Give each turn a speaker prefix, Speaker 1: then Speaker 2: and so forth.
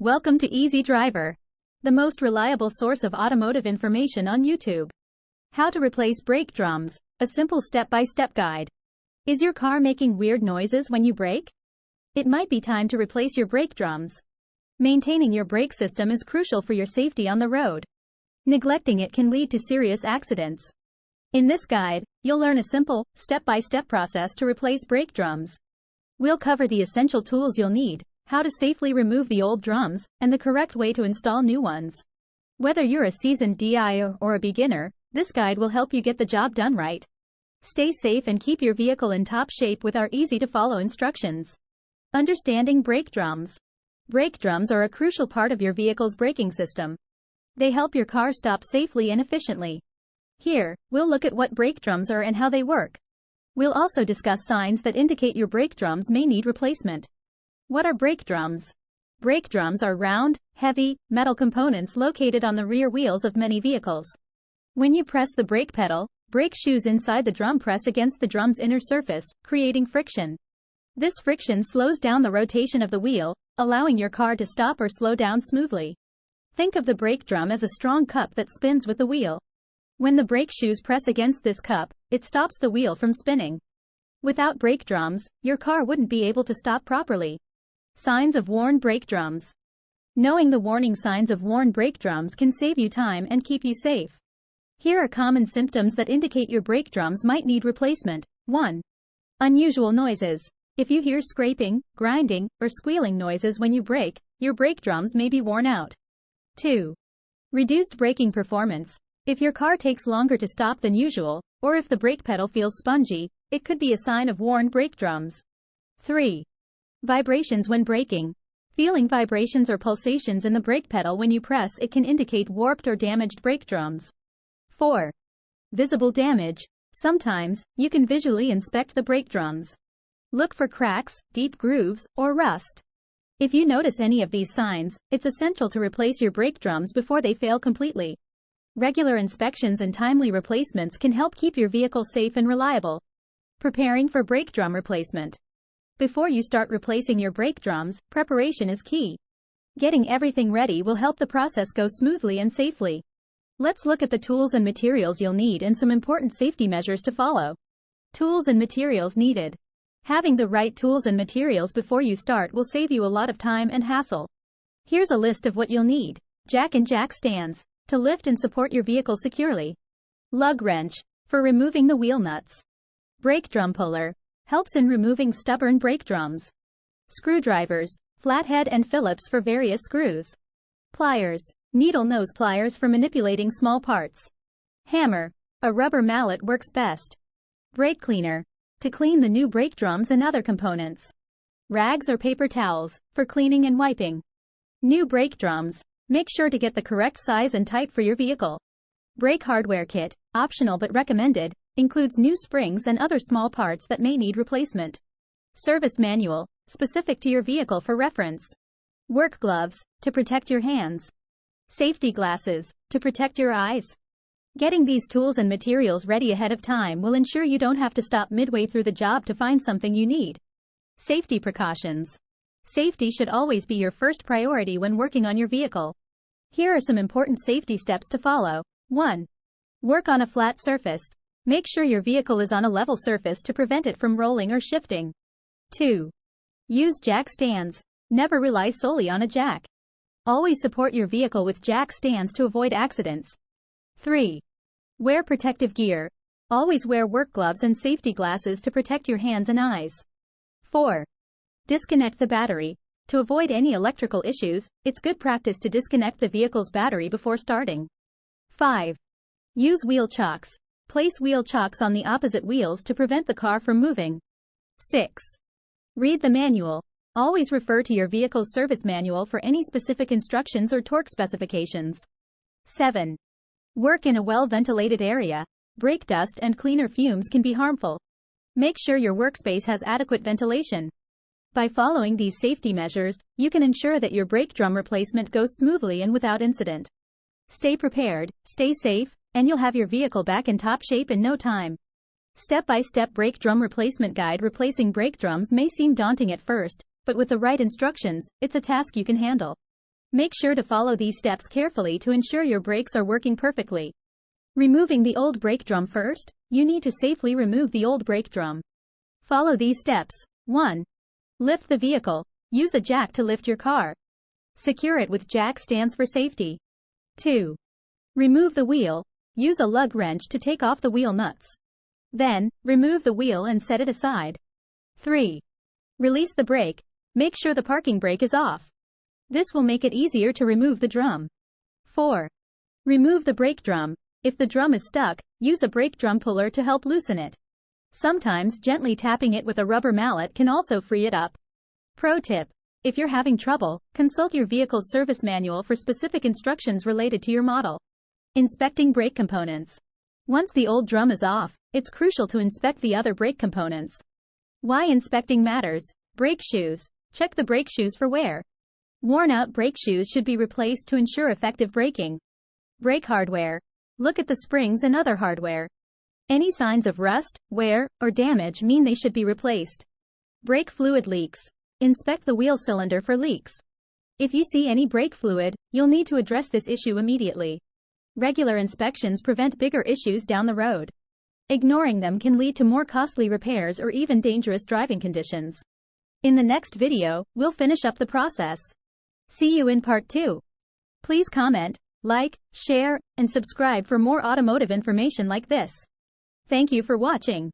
Speaker 1: Welcome to Easy Driver, the most reliable source of automotive information on YouTube. How to replace brake drums, a simple step-by-step guide. Is your car making weird noises when you brake? It might be time to replace your brake drums. Maintaining your brake system is crucial for your safety on the road. Neglecting it can lead to serious accidents. In this guide, you'll learn a simple, step-by-step process to replace brake drums. We'll cover the essential tools you'll need, how to safely remove the old drums, and the correct way to install new ones. Whether you're a seasoned DI or a beginner, this guide will help you get the job done right. Stay safe and keep your vehicle in top shape with our easy-to-follow instructions. Understanding brake drums. Brake drums are a crucial part of your vehicle's braking system. They help your car stop safely and efficiently. Here, we'll look at what brake drums are and how they work. We'll also discuss signs that indicate your brake drums may need replacement. What are brake drums? Brake drums are round, heavy, metal components located on the rear wheels of many vehicles. When you press the brake pedal, brake shoes inside the drum press against the drum's inner surface, creating friction. This friction slows down the rotation of the wheel, allowing your car to stop or slow down smoothly. Think of the brake drum as a strong cup that spins with the wheel. When the brake shoes press against this cup, it stops the wheel from spinning. Without brake drums, your car wouldn't be able to stop properly. Signs of worn brake drums. Knowing the warning signs of worn brake drums can save you time and keep you safe. Here are common symptoms that indicate your brake drums might need replacement. 1. Unusual noises. If you hear scraping, grinding, or squealing noises when you brake, your brake drums may be worn out. 2. Reduced braking performance. If your car takes longer to stop than usual, or if the brake pedal feels spongy, it could be a sign of worn brake drums. 3. Vibrations when braking. Feeling vibrations or pulsations in the brake pedal when you press it can indicate warped or damaged brake drums. 4. Visible damage. Sometimes, you can visually inspect the brake drums. Look for cracks, deep grooves, or rust. If you notice any of these signs, it's essential to replace your brake drums before they fail completely. Regular inspections and timely replacements can help keep your vehicle safe and reliable. Preparing for brake drum replacement. Before you start replacing your brake drums, preparation is key. Getting everything ready will help the process go smoothly and safely. Let's look at the tools and materials you'll need and some important safety measures to follow. Tools and materials needed. Having the right tools and materials before you start will save you a lot of time and hassle. Here's a list of what you'll need. Jack and jack stands, to lift and support your vehicle securely. Lug wrench, for removing the wheel nuts. Brake drum puller, helps in removing stubborn brake drums. Screwdrivers, flathead and Phillips for various screws. Pliers, needle nose pliers for manipulating small parts. Hammer, a rubber mallet works best. Brake cleaner, to clean the new brake drums and other components. Rags or paper towels, for cleaning and wiping. New brake drums, make sure to get the correct size and type for your vehicle. Brake hardware kit, optional but recommended, includes new springs and other small parts that may need replacement. Service manual, specific to your vehicle for reference. Work gloves, to protect your hands. Safety glasses, to protect your eyes. Getting these tools and materials ready ahead of time will ensure you don't have to stop midway through the job to find something you need. Safety precautions. Safety should always be your first priority when working on your vehicle. Here are some important safety steps to follow. 1. Work on a flat surface. Make sure your vehicle is on a level surface to prevent it from rolling or shifting. 2. Use jack stands. Never rely solely on a jack. Always support your vehicle with jack stands to avoid accidents. 3. Wear protective gear. Always wear work gloves and safety glasses to protect your hands and eyes. 4. Disconnect the battery. To avoid any electrical issues, it's good practice to disconnect the vehicle's battery before starting. 5. Use wheel chocks. Place wheel chocks on the opposite wheels to prevent the car from moving. 6. Read the manual. Always refer to your vehicle's service manual for any specific instructions or torque specifications. 7. Work in a well-ventilated area. Brake dust and cleaner fumes can be harmful. Make sure your workspace has adequate ventilation. By following these safety measures, you can ensure that your brake drum replacement goes smoothly and without incident. Stay prepared, stay safe, and you'll have your vehicle back in top shape in no time. Step-by-step brake drum replacement guide. Replacing brake drums may seem daunting at first, but with the right instructions, it's a task you can handle. Make sure to follow these steps carefully to ensure your brakes are working perfectly. Removing the old brake drum first, you need to safely remove the old brake drum. Follow these steps. 1. Lift the vehicle. Use a jack to lift your car. Secure it with jack stands for safety. 2. Remove the wheel. Use a lug wrench to take off the wheel nuts. Then, remove the wheel and set it aside. 3. Release the brake. Make sure the parking brake is off. This will make it easier to remove the drum. 4. Remove the brake drum. If the drum is stuck, use a brake drum puller to help loosen it. Sometimes gently tapping it with a rubber mallet can also free it up. Pro tip: if you're having trouble, consult your vehicle's service manual for specific instructions related to your model. Inspecting brake components. Once the old drum is off, it's crucial to inspect the other brake components. Why inspecting matters. Brake shoes. Check the brake shoes for wear. Worn-out brake shoes should be replaced to ensure effective braking. Brake hardware. Look at the springs and other hardware. Any signs of rust, wear, or damage mean they should be replaced. Brake fluid leaks. Inspect the wheel cylinder for leaks. If you see any brake fluid, you'll need to address this issue immediately. Regular inspections prevent bigger issues down the road. Ignoring them can lead to more costly repairs or even dangerous driving conditions. In the next video, we'll finish up the process. See you in part 2. Please comment, like, share, and subscribe for more automotive information like this. Thank you for watching.